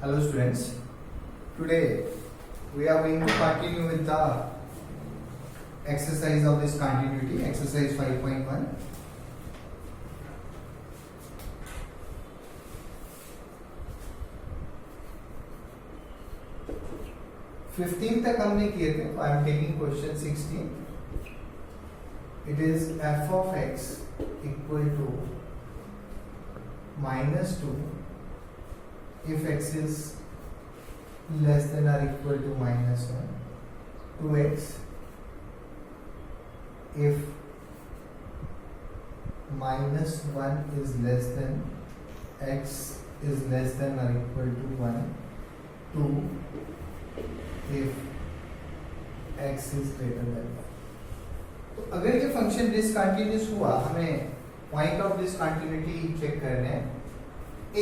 Hello students, today we are going to continue with the exercise of this continuity, exercise 5.1. Fifteen तक हमने किए थे. I am taking question 16. It is f of x equal to -2 if x is less than or equal to -1, 2x if -1 is less than x is less than or equal to 1, 2 if x is greater than 1. तो अगर ये function discontinuous हुआ, हमें point of discontinuity check करने हैं.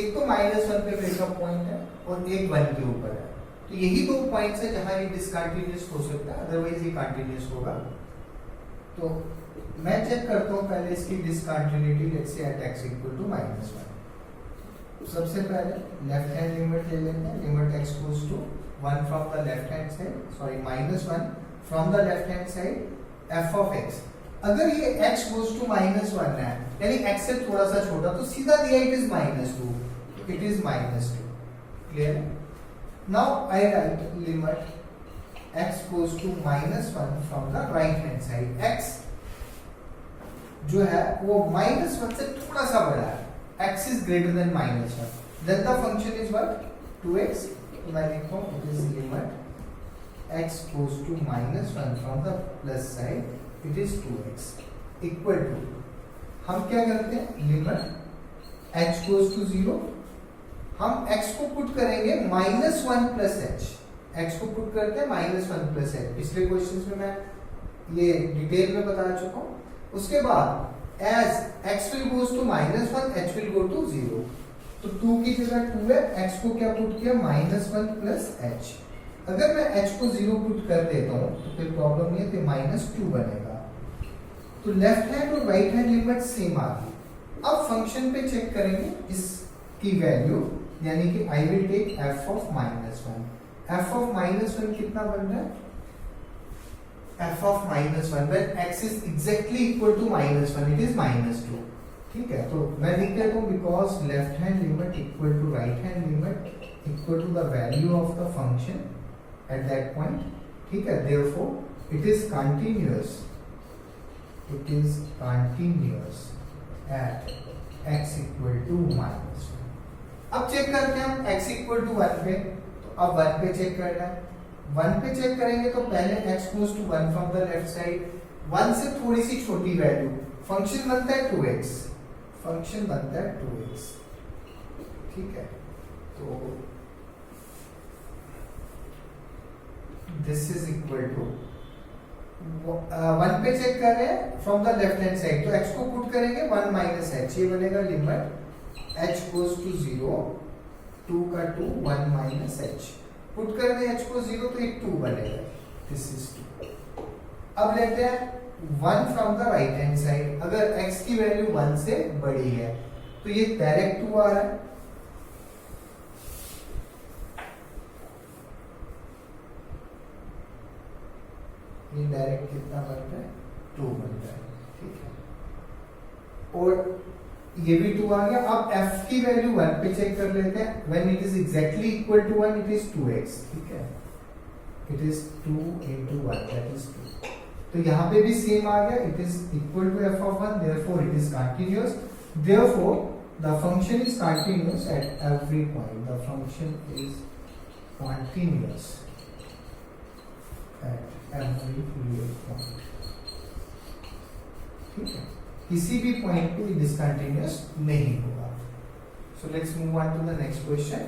एक तो -1 पे ब्रेकअप पॉइंट है और एक 1 के ऊपर है. तो यही दो पॉइंट्स है जहां ये डिसकंटिन्यूअस हो सकता है, अदरवाइज ये कंटिन्यूअस होगा. तो मैं चेक करता हूं पहले इसकी discontinuity. Let's say at x equal to -1. सबसे पहले लेफ्ट हैंड लिमिट ले लेते हैं. Limit x goes to 1 from the left hand side, sorry -1 from the left hand side f of x. अगर ये x गोस टू -1 है, यानी x से थोड़ा सा छोटा, तो सीधा दिया it is -2. It is -2. Clear? Now I write limit x goes to -1 from the right hand side. x जो है वो -1 से थोड़ा सा बड़ा है. x is greater than -1. Then the function is what? 2x. तो मैं लिखता हूं it is limit x goes to -1 from the plus side, it is 2x equal to, हम क्या करते हैं, लिमिट h goes to 0. हम x को पुट करेंगे -1 plus h. x को पुट करते हैं -1 plus h. पिछले क्वेश्चंस में मैं ये डिटेल में बता चुका हूं. उसके बाद as x will goes to -1, h will go to 0. तो 2 की जगह 2 है, x को क्या पुट किया, -1 plus h. अगर मैं h को 0 पुट कर देता हूं तो कोई प्रॉब्लम नहीं है, तो -2 बनेगा. तो लेफ्ट हैंड और राइट हैंड लिमिट सेम आ गई. अब फंक्शन पे चेक करेंगे इसकी वैल्यू, यानी कि I will take f of -1. f of -1 कितना बन रहा है, f of -1 when x is exactly equal to -1, it is -2. ठीक है, तो मैं लिख देता हूं because left hand limit equal to right hand limit equal to the value of the function at that point. ठीक है, therefore it is continuous. It is continuous at x equal to -1. अब चेक करते हैं हम x equal to 1 पे. तो अब 1 पे चेक करना है. 1 पे चेक करेंगे तो पहले x goes to 1 from the left side. 1 से थोड़ी सी छोटी वैल्यू, फंक्शन बनता है 2x. फंक्शन बनता है 2x. ठीक है, तो this is equal to 1 पे चेक कर रहे हैं from the left hand side. तो x को पुट करेंगे 1 minus h. ये बनेगा लिमिट h goes to 0, 2 का 2, 1 minus h. पुट कर दें h को 0 तो ये 2 बनेगा. This is 2. अब लेते हैं 1 from the right hand side. अगर x की वैल्यू 1 से बड़ी है तो ये डायरेक्ट 2 आ रहा है. ये डायरेक्ट कितना बन रहा है, 2 बन रहा है. ठीक है, और ये भी 2 आ गया. अब f की वैल्यू 1 पे चेक कर लेते हैं. When it is exactly equal to 1, it is 2x. ठीक है, it is 2 into 1, that is 2. तो यहाँ पे भी सेम आ गया. It is equal to f of 1, therefore it is continuous. Therefore the function is continuous at every point. The function is continuous at every real point. ठीक है, किसी भी पॉइंट पे डिसकंटिन्यूअस नहीं होगा. So let's move on to the next question.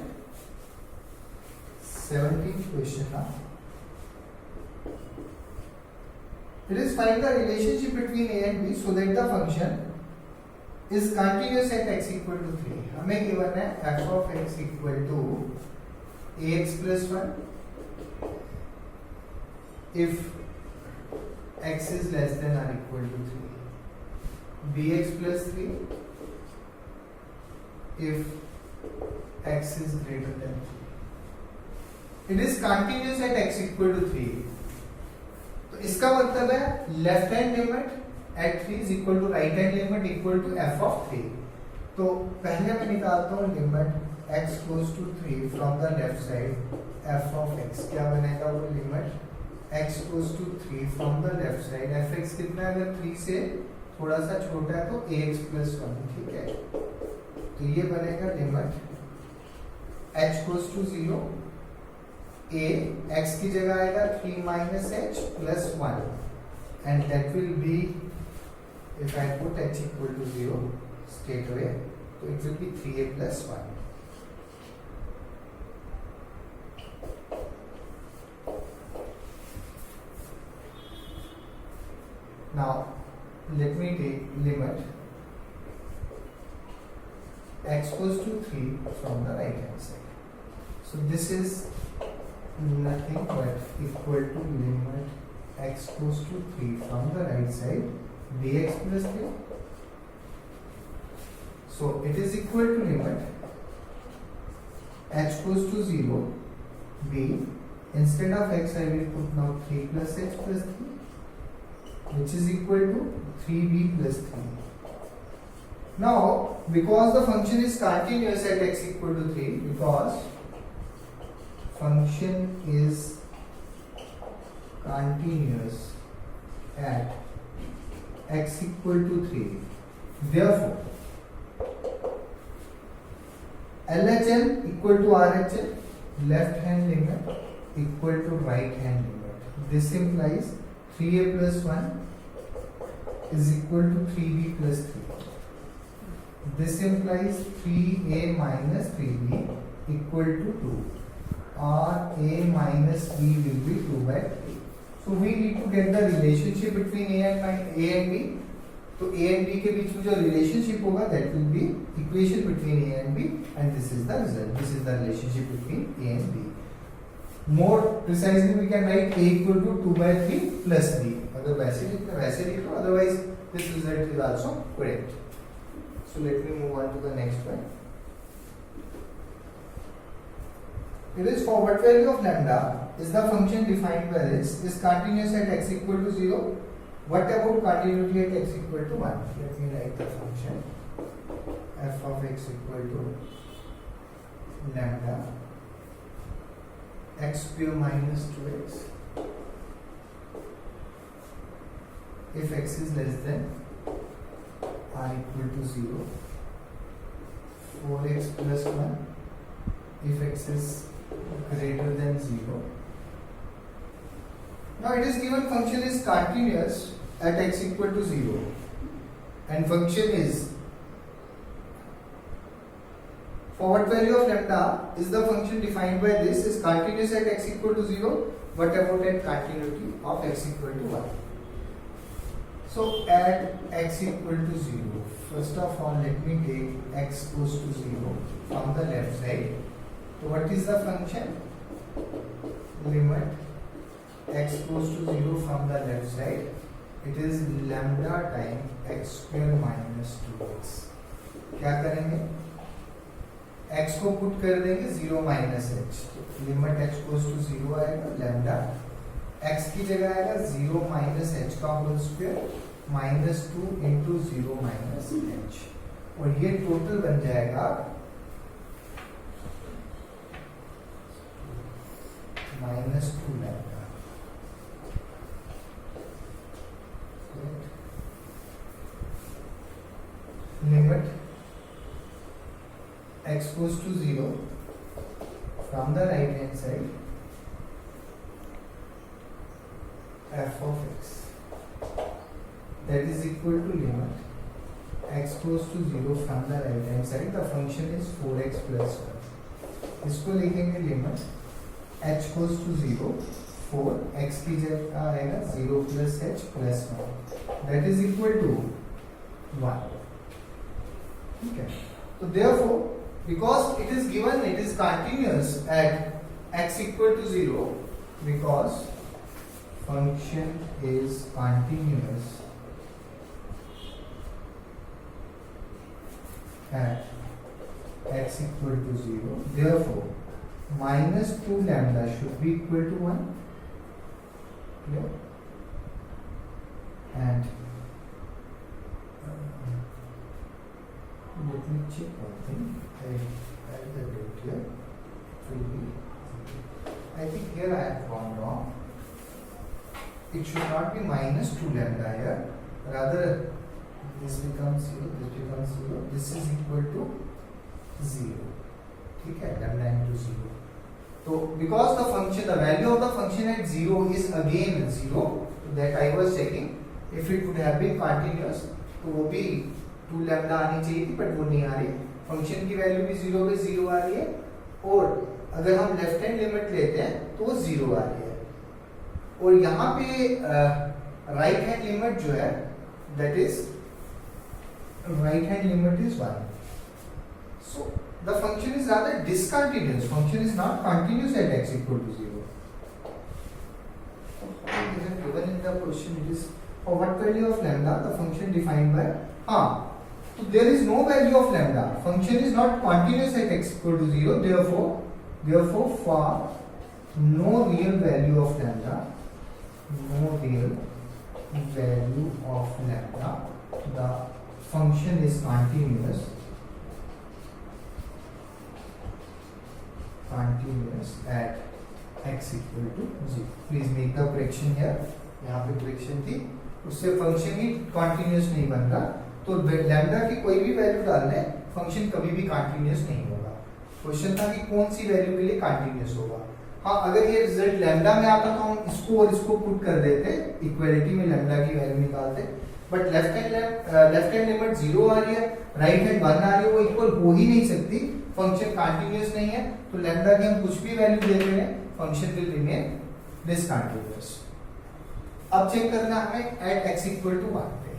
17th question ना. It is find the relationship between a and b so that the function is continuous at x equal to 3. हमें given है f of x equal to ax plus 1 if x is less than or equal to 3, bx plus 3 if x is greater than 3. It is continuous at x equal to 3। तो इसका मतलब है left hand limit at 3 is equal to right hand limit equal to f of 3। तो पहले मैं निकालता हूँ limit x goes to 3 from the left side f of x। क्या बनेगा वो limit x goes to 3 from the left side f(x) कितना है, अगर 3 से थोड़ा सा छोटा है तो ax plus 1, ठीक है। तो ये बनेगा limit h goes to 0, a x की जगह आएगा 3 minus h plus 1 and that will be, if I put h equal to 0 straight away, so it will be 3a plus 1. Now let me take limit x goes to 3 from the right hand side. So this is nothing but equal to limit x goes to 3 from the right side dx plus 3. So it is equal to limit h goes to 0 b, instead of x I will put now 3 plus h plus 3, which is equal to 3b plus 3. Now because the function is continuous at x equal to 3, because function is continuous at x equal to 3, therefore LHL equal to RHL, left hand limit equal to right hand limit. This implies 3a plus 1 is equal to 3b plus 3. This implies 3a minus 3b equal to 2, or a minus b will be 2 by 3. So we need to get the relationship between a and b. तो a and b के बीच में जो relationship होगा that will be equation between a and b, and this is the result. This is the relationship between a and b. More precisely we can write a equal to 2 by 3 plus b. अगर वैसे लिख लो, otherwise this result is also correct. So let me move on to the next one. It is for what value of lambda is the function defined by this is continuous at x equal to 0. What about continuity at x equal to 1? Let me write the function f of x equal to lambda x square minus 2x if x is less than or equal to 0, 4x plus 1 if x is greater than 0. Now it is given function is continuous at x equal to 0 and function is for what value of lambda is the function defined by this is continuous at x equal to 0. What about at continuity of x equal to 1? So at x equal to 0, first of all let me take x goes to 0 from the left side. So what is the function? Limit x goes to 0 from the left side, it is lambda time x square minus 2x. क्या करेंगे, x को put कर देंगे 0 minus h, limit x goes to 0 आएगा, lambda x की जगह आएगा 0 minus h का whole square minus 2 into 0 minus h, और ये टोटल बन जाएगा minus 2 lambda. Limit x goes to 0 from the right hand side f of x, that is equal to limit x goes to 0 from the right hand side, the function is 4x plus 1. इसको लिखेंगे limit h goes to 0, 4 x की जगह आएगा 0 plus h plus 1, that is equal to 1. Okay. So therefore, because it is given, it is continuous at x equal to 0, because function is continuous at x equal to 0. Therefore, minus 2 lambda should be equal to 1. Clear? And let me check one thing. I have the date here. It will be, I think here I have gone wrong. It should not be minus 2 lambda here. Rather, this becomes 0, this becomes 0. This is equal to 0. ठीक है, lambda into 0. So because the function, the value of the function at 0 is again 0, that I was checking. If it would have been continuous, तो वो भी 2 lambda आनी चाहिए थी, but वो नहीं आ रही. फंक्शन की वैल्यू भी 0 पे 0 आ रही है, और अगर हम लेफ्ट हैंड लिमिट लेते हैं तो वो 0 आ रही है. और यहाँ पे राइट हैंड लिमिट जो है, that is right hand limit is 1. So the function is rather discontinuous. Function is not continuous at x equal to 0. So how it is given in the question? It is for what value of lambda the function defined by so there is no value of lambda. Function is not continuous at x equal to 0. Therefore for no real value of lambda, the function is continuous at x equal to 0. Please make the correction here. यहाँ पे correction थी, उससे function ही continuous नहीं बन रहा, तो lambda की कोई भी वैल्यू डालने function कभी भी continuous नहीं होगा. क्वेश्चन था कि कौन सी वैल्यू के लिए continuous होगा. हाँ, अगर ये रिजल्ट लैम्डा में आता तो हम इसको और इसको पुट कर देते, इक्वालिटी में लैम्डा की वैल्यू निकालते. बट लेफ्ट हैंड लिमिट 0 आ रही है, राइट हैंड 1 आ रही है, वो इक्वल हो ही नहीं सकती. फंक्शन कंटीन्यूअस नहीं है, तो लैम्डा की हम कुछ भी वैल्यू दे रहे हैं, फंक्शन विल रिमेन डिसकंटीन्यूअस. अब चेक करना है एट x इक्वल टू 1 पे.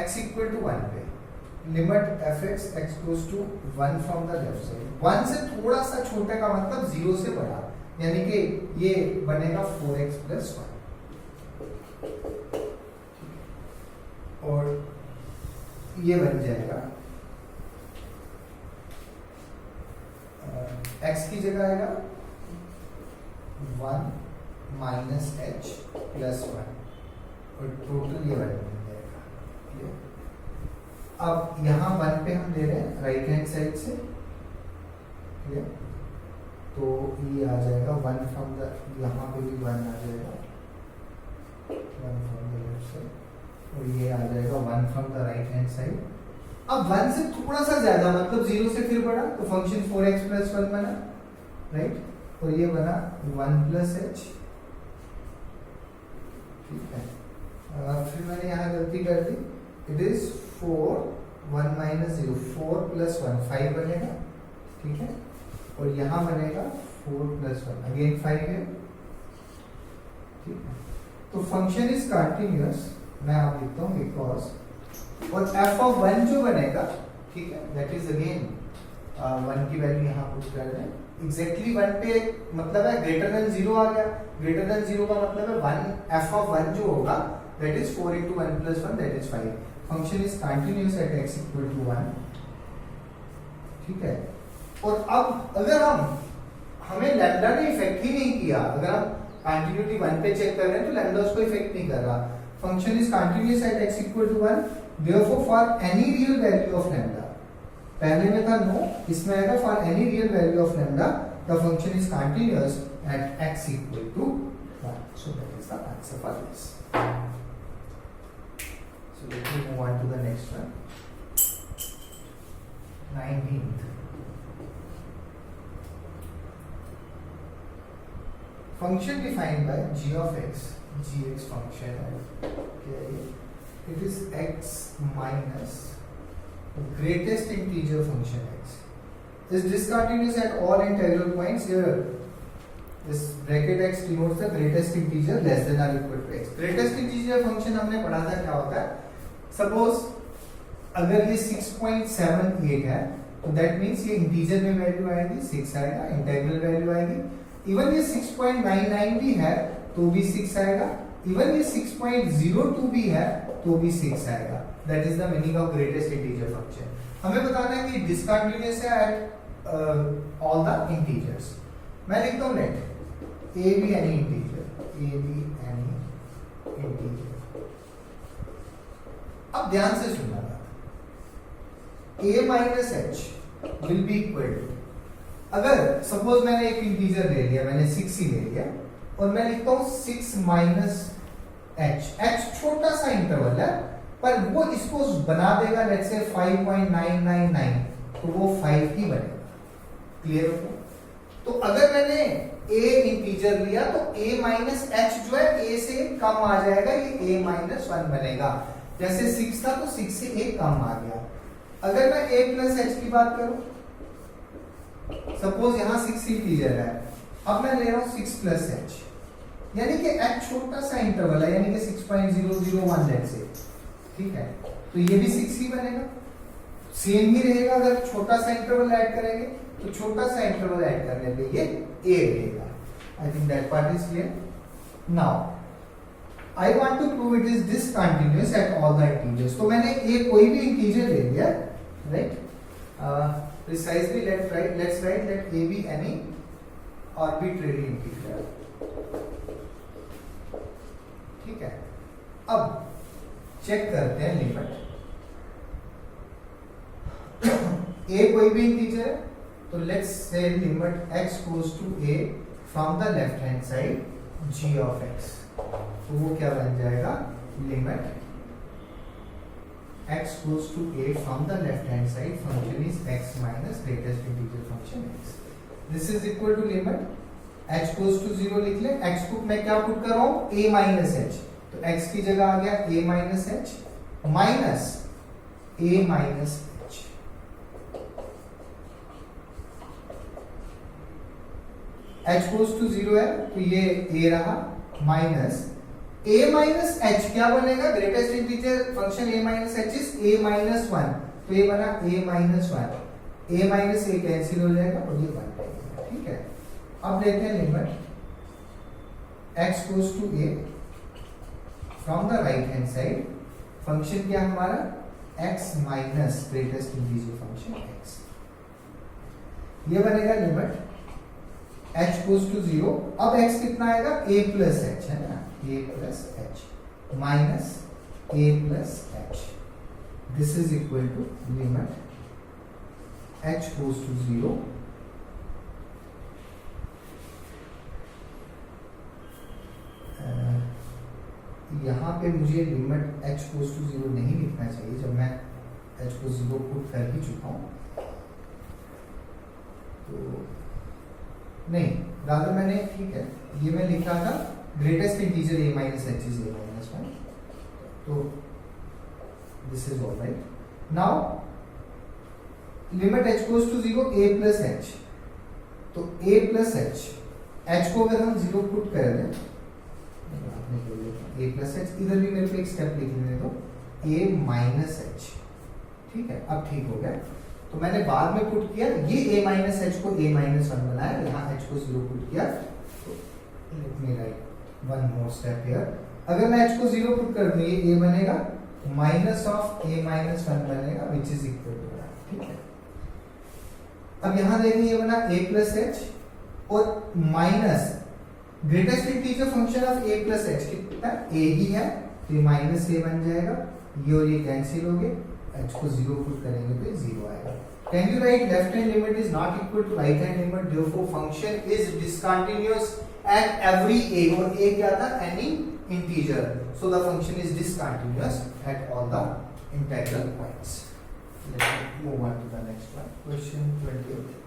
x इक्वल टू 1 पे limit fx x goes to 1 from the left side. 1 से थोड़ा सा छोटा का मतलब 0 से बड़ा, यानी कि ये बनेगा 4x प्लस 1. और ये बन जाएगा x की जगह आएगा 1 माइनस h प्लस 1, और टोटल ये 1 बन जाएगा. अब यहाँ 1 पे हम ले रहे हैं राइट हैंड साइड से, तो ये आ जाएगा 1 फ्रॉम द, यहाँ पे भी 1 आ जाएगा 1 फ्रॉम द लेफ्ट साइड, और ये आ जाएगा 1 from the right hand side. अब 1 से थोड़ा सा ज्यादा मतलब 0 से फिर बड़ा, तो फंक्शन 4x प्लस 1 बना, राइट. और ये बना 1 प्लस h. ठीक है, फिर मैंने यहाँ गलती कर दी. इट इज 4 1 माइनस 0, 4 प्लस 1 5 बनेगा. ठीक है, और यहाँ बनेगा 4 प्लस 1 अगेन 5 है. ठीक है, तो फंक्शन इज कंटिन्यूअस. मैं आप लिखता हूँ बिकॉज, और f ऑफ 1 जो बनेगा, ठीक है, दैट इज अगेन 1 की वैल्यू यहाँ पुट कर रहे हैं. एग्जैक्टली 1 पे मतलब है ग्रेटर देन 0 आ गया. ग्रेटर देन 0 का मतलब है 1 f ऑफ 1 जो होगा that is 4 into 1 plus 1 that is 5. Function is continuous at x equal to 1. ठीक है, और अब अगर हमें लैम्डा ने इफेक्ट ही नहीं किया, अगर हम कंटिन्यूटी 1 पे चेक कर रहे हैं तो लैम्डा उसको इफेक्ट नहीं कर रहा. Function is continuous at x equal to 1. Therefore for any real value of lambda, पहले में था नो, इसमें आएगा for any real value of lambda the function is continuous at x equal to 1. So that is the answer for this. So let me move on to the next one. 19th. Function defined by g of x, gx function. Okay, it is x minus greatest integer function x. Is discontinuous at all integral points. Here, this bracket x denotes the greatest integer less than or equal to x. Greatest integer function हमने पढ़ा था क्या होता है. Suppose अगर ये 6.78 है, तो दैट मीन्स ये इंटीजर में वैल्यू आएगी 6 आएगा, इंटीग्रल वैल्यू आएगी. इवन ये 6.99 भी है तो भी 6 आएगा, इवन ये 6.02 भी है तो भी 6 आएगा। That is the meaning of greatest integer function. हमें बताना है कि डिसकंटिन्यूअस है एट ऑल द इंटीजर्स। मैं लिखता हूं let a be any integer. अब ध्यान से सुनना बात, a minus h will be equal to, अगर सपोज मैंने एक इंटीजर ले लिया, मैंने 6 ही ले लिया और मैं लिखता हूं 6 माइनस एच। एच छोटा सा इंटरवल है पर वो इसको बना देगा लेट्स से 5.999, तो वो 5 ही बनेगा। क्लियर हो गया? तो अगर मैंने a इंटीजर लिया तो a माइनस एच जो है a से कम आ जाएगा, ये a माइनस 1 बनेगा। जैसे 6 था तो 6 से a कम आ गया। अगर मैं a प्लस एच की बात करूं, सपोज यहां 6 इंटीजर है, अब मैं ले रहा हूं 6 प्लस एच, यानी कि एच छोटा सा इंटरवल है, यानी कि 6.001 लेट्स से, ठीक है, तो ये भी 6 ही बनेगा। सेम ही रहेगा, अगर छोटा सा इंटरवल ऐड करेंगे तो छोटा सा इंटरवल ऐड करने पे ये a रहेगा। I think that part is clear. Now I want to prove it is discontinuous at all the integers. तो मैंने a कोई भी इंटीजर ले लिया, right, precisely let's write that a be any arbitrary integer, ठीक है। अब चेक करते हैं लिमिट। a कोई भी इंटीजर है तो let's say limit x goes to a from the left hand side g of x, तो वो क्या बन जाएगा, limit x goes to a from the left hand side function is x minus greatest integer function x. This is equal to limit h goes to 0 लिख ले। x को मैं क्या पुट कर रहा हूं, a minus h, तो x की जगह आ गया a minus h minus a minus h। h goes to 0 है तो ये a रहा, माइनस a माइनस एच क्या बनेगा, greatest integer function a minus H is a minus 1, तो ये बना a minus 1, a minus a cancel हो जाएगा और ये 1 रहेगा, ठीक है। अब लेते हैं limit x goes to a from the right hand side, function क्या हमारा x minus greatest integer function x, ये बनेगा लिमिट h goes to 0। अब x कितना आएगा, a प्लस h है ना, a plus h minus a plus h. This is equal to limit h goes to 0 यहाँ पे मुझे लिमिट h goes to 0 नहीं लिखना चाहिए, जब मैं h को 0 पुट कर ही चुका हूँ, तो नहीं, रादर मैंने, ठीक है, ये मैं लिख रहा था greatest integer a minus h is a minus 1, तो this is all right. Now limit h goes to 0 a plus h, तो a plus h, h को अगर हम 0 पुट कर दें, a plus h, इधर भी मेरे को एक स्टेप लिख लेने दो, a minus h, ठीक है। अब ठीक हो गया, तो मैंने बाद में पुट किया, ये a minus h को a minus 1 बनाया, यहाँ h को 0 पुट किया, तो let me write one more step here। अगर मैं h को 0 पुट कर दूं, ये a बनेगा, माइनस ऑफ a minus 1 बनेगा, which is equal to 1, ठीक है। अब यहाँ देखें, ये बना a plus h और minus greatest integer function of a plus h कितना, a ही है, तो ये माइनस a बन जाएगा, ये और ये कैंसिल हो गए, h को 0 पुट करेंगे तो ये 0 आएगा। Can you write left hand limit is not equal to right hand limit, therefore function is discontinuous at every a, और a क्या था, any integer, so the function is discontinuous at all the integral points. Let me move on to the next one, question 28.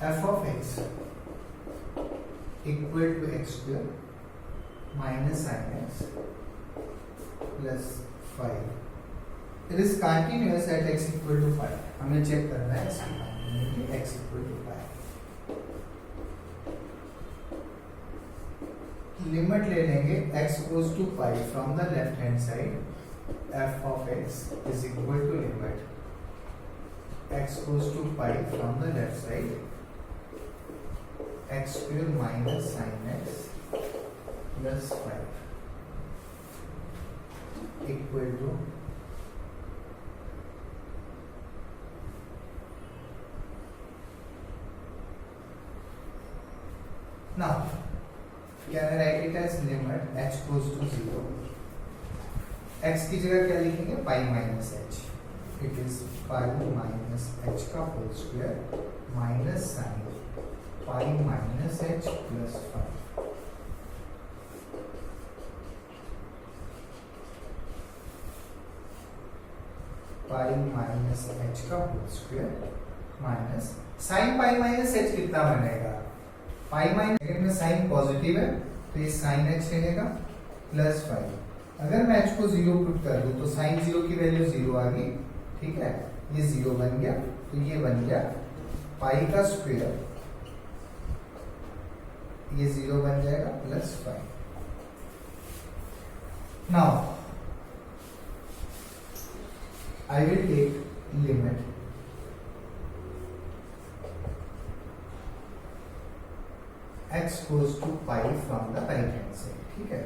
f of x equal to x square minus sin x plus 5. It is continuous at x equal to 5. हमें check करना है इसकी continuity x equal to 5. Limit ले लेंगे x goes to 5 from the left hand side f of x is equal to limit x goes to pi from the left side x square minus sin x plus 5 equal to now can I write it as limit h goes to 0 x की जगह क्या लिखेंगे pi minus h it is pi minus h का whole square minus sin pi minus h plus 5 pi minus h का whole square minus sin pi minus h कितना बनेगा pi minus second में sin positive है तो ये sin h रहेगा plus 5 अगर मैं h को 0 पुट कर दूं तो sin 0 की वैल्यू 0 आ गई ठीक है ये 0 बन गया तो ये बन गया पाई का स्क्वायर ये 0 बन जाएगा plus 5 now I will take limit x goes to pi from the right hand side ठीक है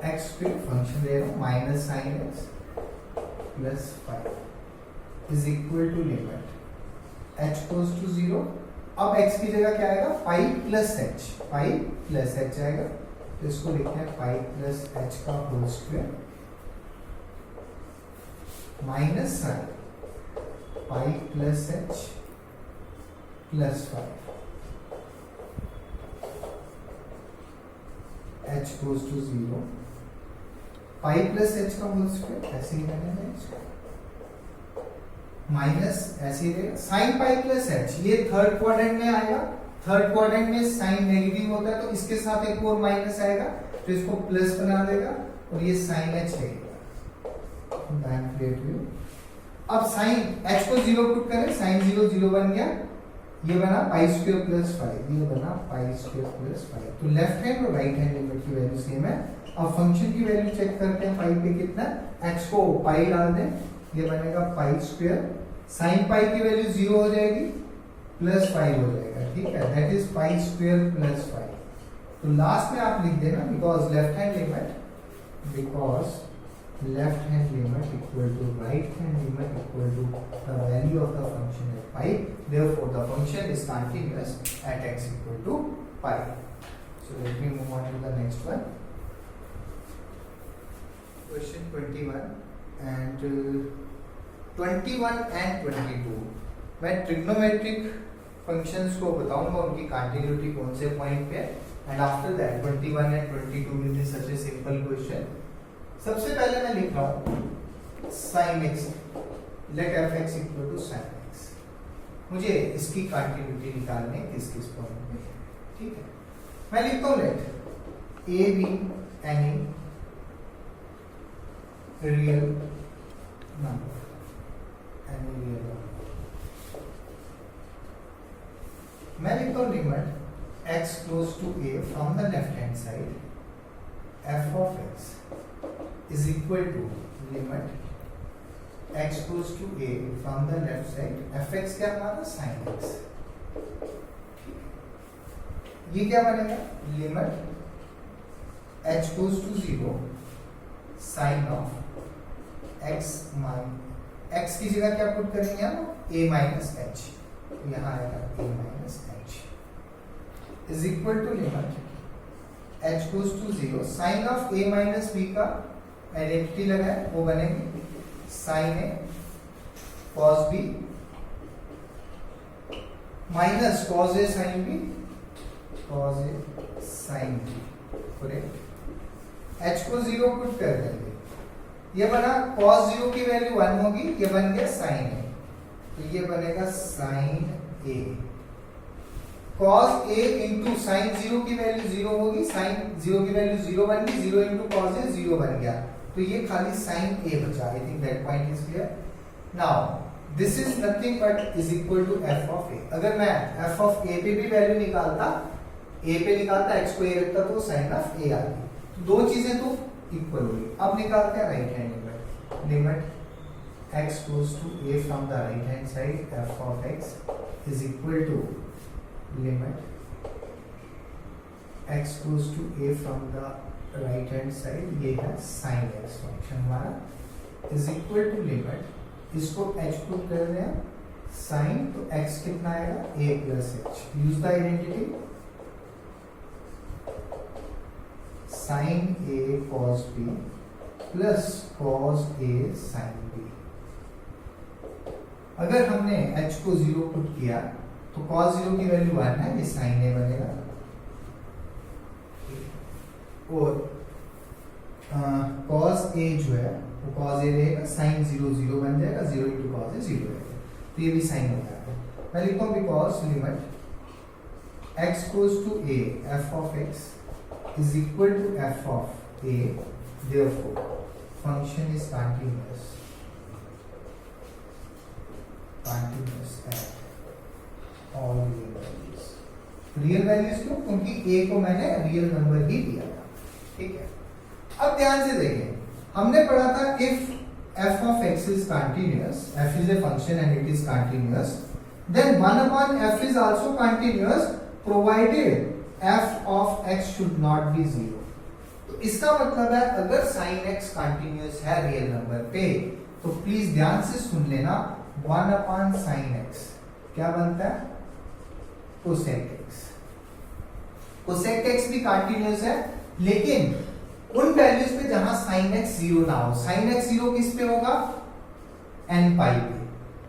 x पे फंक्शन ले रहा हूं minus sine x plus 5 is equal to limit h goes to 0 अब x की जगह क्या आएगा पाई प्लस h आएगा तो इसको लिखते हैं पाई प्लस h का whole square minus sine pi plus h plus 5 h goes to 0 pi plus h का होल स्क्वायर ऐसे ही रहेगा माइनस ऐसे ही रहेगा साइन पाई प्लस h ये थर्ड क्वाड्रेंट में आएगा थर्ड क्वाड्रेंट में साइन नेगेटिव होता है तो इसके साथ एक और माइनस आएगा तो इसको प्लस बना देगा और ये साइन h रहेगा अब साइन h को 0 पुट करें साइन 0 0 बन गया ये बना पाई स्क्वायर प्लस 5 ये बना पाई स्क्वायर प्लस 5 तो लेफ्ट हैंड और राइट हैंड लिमिट की वैल्यू सेम है अब फंक्शन की वैल्यू चेक करते हैं पाई पे कितना x को पाई डाल दें ये बनेगा पाई स्क्वायर साइन पाई की वैल्यू 0 हो जाएगी प्लस 5 हो जाएगा ठीक है that is pi square plus 5 तो लास्ट में आप लिख देना because left hand limit equal to right hand limit equal to the value of the function at pi therefore the function is continuous at x equal to pi so let me move on to the next one question 21 and 21 and 22 मैं trigonometric functions को बताऊंगा उनकी continuity कौन से point पे है and after that 21 and 22 will be such a simple question सबसे पहले मैं लिख रहा हूं sin x let f(x) equal to sin x मुझे इसकी कंटिन्यूटी निकालनी है किस किस पॉइंट पे ठीक है मैं लिखता हूं let a be any real number मैं लिखता हूं limit x close to a from the left hand side f of x is equal to limit x goes to a from the left side fx क्या हमारा sin x ये क्या बनेगा limit h goes to 0 sin of x x की जगह क्या put करेंगे हम a minus h यहाँ आएगा a minus h is equal to limit h goes to 0 sin of a minus b का आइडेंटिटी लगाए वो बनेगी sin a cos b minus cos a sin b correct h को 0 put कर देंगे ये बना cos 0 की वैल्यू 1 होगी ये बन गया sin a तो ये बनेगा sin a cos a into sin 0 की वैल्यू 0 होगी sin 0 की वैल्यू 0 बन गई 0 into cos a 0 बन गया तो ये खाली sin a बचा I think that point is clear now this is nothing but is equal to f of a अगर मैं f of a पे भी वैल्यू निकालता a पे निकालता x को a रखता तो sin of a आ गई तो दो चीजें तो इक्वल होगी। अब निकालते हैं right hand limit. Limit x goes to a from the right hand side f of x is equal to limit x goes to a from the right hand side, ये है sin x फंक्शन हमारा, is equal to limit, इसको h put कर रहे हैं sin, तो x कितना आएगा a plus h, use the identity sin a cos b plus cos a sin b। अगर हमने h को 0 पुट किया तो cos 0 की वैल्यू 1 है, ये sin a बनेगा, और cos a जो है वो cos a रहेगा, sin 0 0 बन जाएगा, 0 into cos a 0 रहेगा, तो ये भी sin हो जाएगा। मैं लिखता हूँ because limit x goes to a f of x is equal to f of a, therefore function is continuous at all real values। Real values क्यों? क्योंकि a को मैंने रियल नंबर ही दिया था, ठीक है। अब ध्यान से देखें, हमने पढ़ा था if f of x is continuous, f is a function and it is continuous, then 1 upon f is also continuous provided f of x should not be 0। तो इसका मतलब है अगर sin x continuous है रियल नंबर पे, तो please ध्यान से सुन लेना, 1 upon sin x क्या बनता है cosec x। cosec x भी कंटिन्यूअस है, लेकिन उन वैल्यूज पे जहां sin x 0 ना हो। sin x 0 किस पे होगा? n पाई पे।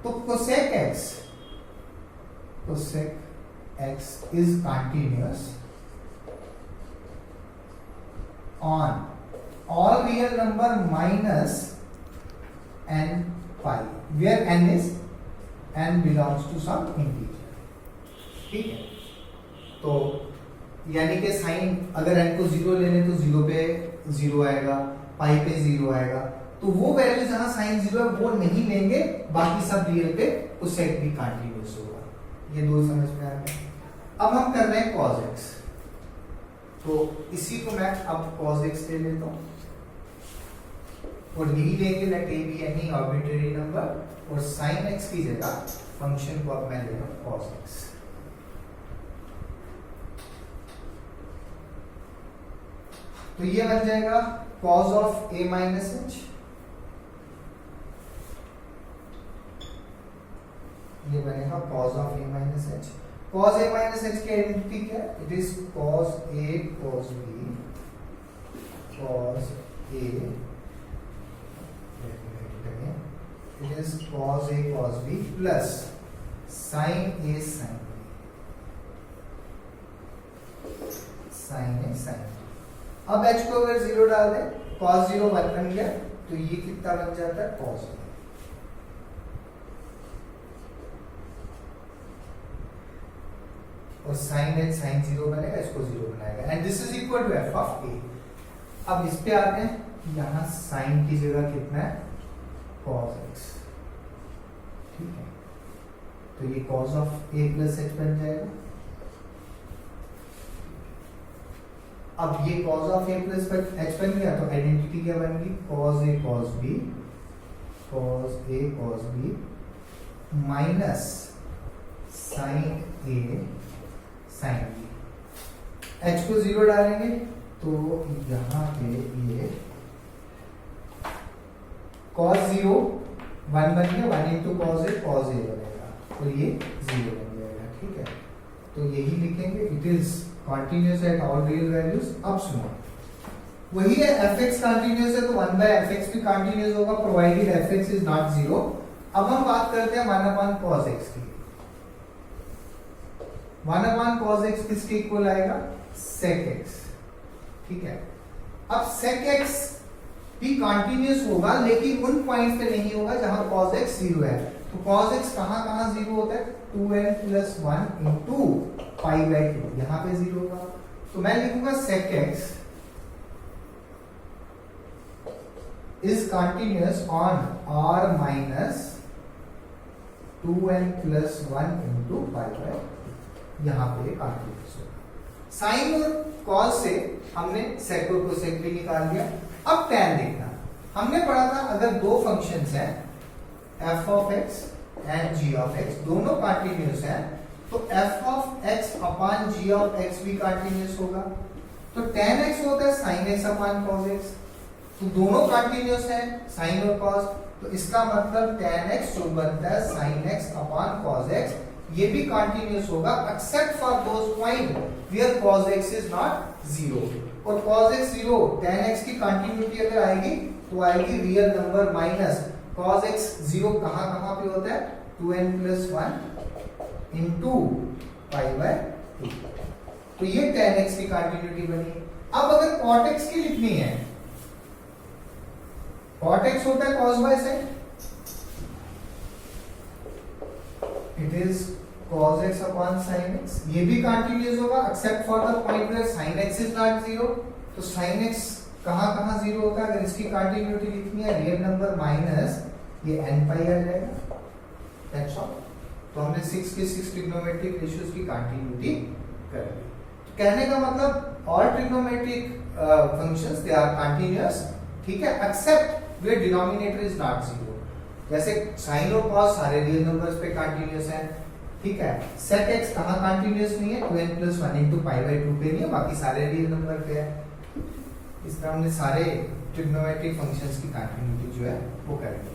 तो cosec x is continuous on all real number minus n pi, where n belongs to some integer, ठीक है। तो यानी कि साइन अगर n को 0 ले लें तो 0 पे 0 आएगा, पाई पे 0 आएगा, तो वो वैल्यू जहां साइन 0 है वो नहीं लेंगे, बाकी सब रियल पे कोसेक भी कंटिन्यूअस होगा। ये दो समझ में आ गया। अब हम कर रहे हैं cos x, तो इसी को मैं अब cos x ले लेता हूं और यही लेंगे let a be any arbitrary number, और sin x की जगह फंक्शन को अब मैं ले रहा हूं cos x। तो ये बन जाएगा cos of a minus H, ये बनेगा cos of a minus H. cos a minus H की आइडेंटिटी क्या है? It is cos a cos b cos a, it is cos a cos b plus sin a sin a sin। अब h को अगर 0 डाल दें, cos 0 1 बन गया, तो ये कितना बन जाता है cos 0। और sin h sin 0 बनेगा, इसको 0 बनाएगा, and this is equal to f of a। अब इस पे आते हैं, यहां sin की जगह कितना है cos x, ठीक है। तो ये cos of a plus h बन जाएगा। अब ये cos of a plus h बन गया, तो आइडेंटिटी क्या बन गई? cos a cos b minus sin a sin b। h को 0 डालेंगे तो यहाँ पे ये cos 0 1 बन गया, 1 इंटू cos a बनेगा, और ये 0 बन जाएगा, ठीक है। तो यही लिखेंगे, it is continuous at all real values. अब सुनो, वही है fx कंटिन्यूअस है तो 1 by fx भी कंटिन्यूअस होगा प्रोवाइडेड fx इज नॉट 0। अब हम बात करते हैं 1 upon cos x की। 1 upon cos x किसके इक्वल आएगा? sec x, ठीक है। अब sec x भी कंटिन्यूअस होगा, लेकिन उन पॉइंट्स पे नहीं होगा जहां cos x 0 है। तो cos x कहां 0 होता है? 2n plus 1 into pi by 2, यहां पे 0 होगा। तो मैं लिखूंगा sec x is continuous on r minus 2n plus 1 into pi by 2, यहां पे कंटिन्यूअस होगा। साइन और कॉस से हमने सेक और कोसेक भी निकाल दिया। अब tan देखना, हमने पढ़ा था अगर दो फंक्शंस हैं f of x and g of x दोनों कंटिन्यूअस हैं तो f of x upon g of x भी कंटिन्यूअस होगा। तो tan x होता है sin x upon cos x, तो दोनों कंटिन्यूअस हैं sin और cos, तो इसका मतलब tan x जो बनता है sin x upon cos x ये भी कंटिन्यूअस होगा except for those point where cos x is not 0। और cos x 0 tan x की कंटिन्यूटी अगर आएगी तो आएगी real number minus cos x 0 कहां पे होता है 2n plus 1 into pi by 2। तो ये tan x की कंटिन्यूटी बनी। अब अगर cot x की लिखनी है, cot x होता है cos by sin, it is cos x upon sin x, ये भी कंटिन्यूअस होगा except for the point where sin x is not 0। तो sin x कहां 0 होता है, अगर इसकी कंटिन्यूटी लिखनी है रियल नंबर माइनस ये n pi आ जाएगा, दैट्स ऑल। तो हमने 6 के 6 ट्रिग्नोमेट्रिक रेशियोज की कंटिन्यूटी कर ली। कहने का मतलब all trigonometric functions they are continuous, ठीक है, except where denominator is not 0। जैसे sin और cos सारे रियल नंबर्स पे कंटिन्यूअस हैं, ठीक है। sec x कहां कंटिन्यूअस नहीं है 2n plus 1 into pi by 2 पे नहीं है, बाकी सारे रियल नंबर पे है। इस तरह हमने सारे ट्रिग्नोमेट्रिक फंक्शंस की कंटिन्यूटी जो है वो करेंगे।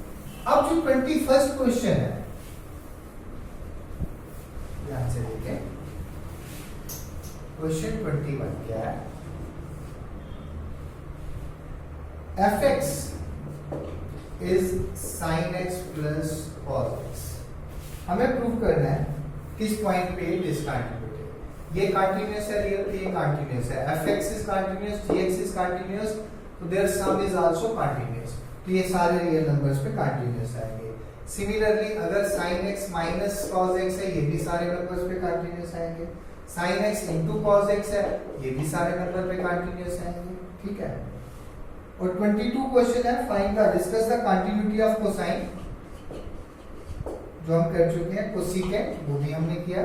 अब जो 21st क्वेश्चन है ध्यान से देखिए, क्वेश्चन 21 क्या है, fx is sin x plus cos x। हमें प्रूव करना है किस पॉइंट पे डिसकंटिन्यूटी है। ये कंटिन्यूअस है रियल, ये कंटिन्यूअस है, fx is continuous, gx is continuous, तो their sum is also continuous, तो ये सारे रियल नंबर्स पे कंटिन्यूअस आएंगे। सिमिलरली अगर sin x minus cos x है, ये भी सारे नंबर्स पे कंटिन्यूअस आएंगे। sin x into cos x है, ये भी सारे नंबर पे कंटिन्यूअस आएंगे, ठीक है। और 22 क्वेश्चन है, find the discuss the continuity of cosine, जो हम कर चुके हैं। कोसिकेंट वो भी हमने किया,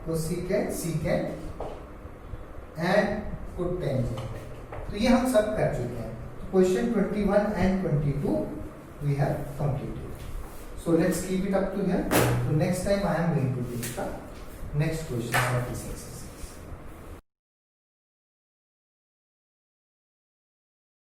कोसिकेंट, सीकेंट एंड कोटेंजेंट, तो ये हम सब कर चुके हैं। तो question 21 and 22 we have completed. So let's keep it up to here. तो next time I am going to take the next question 46।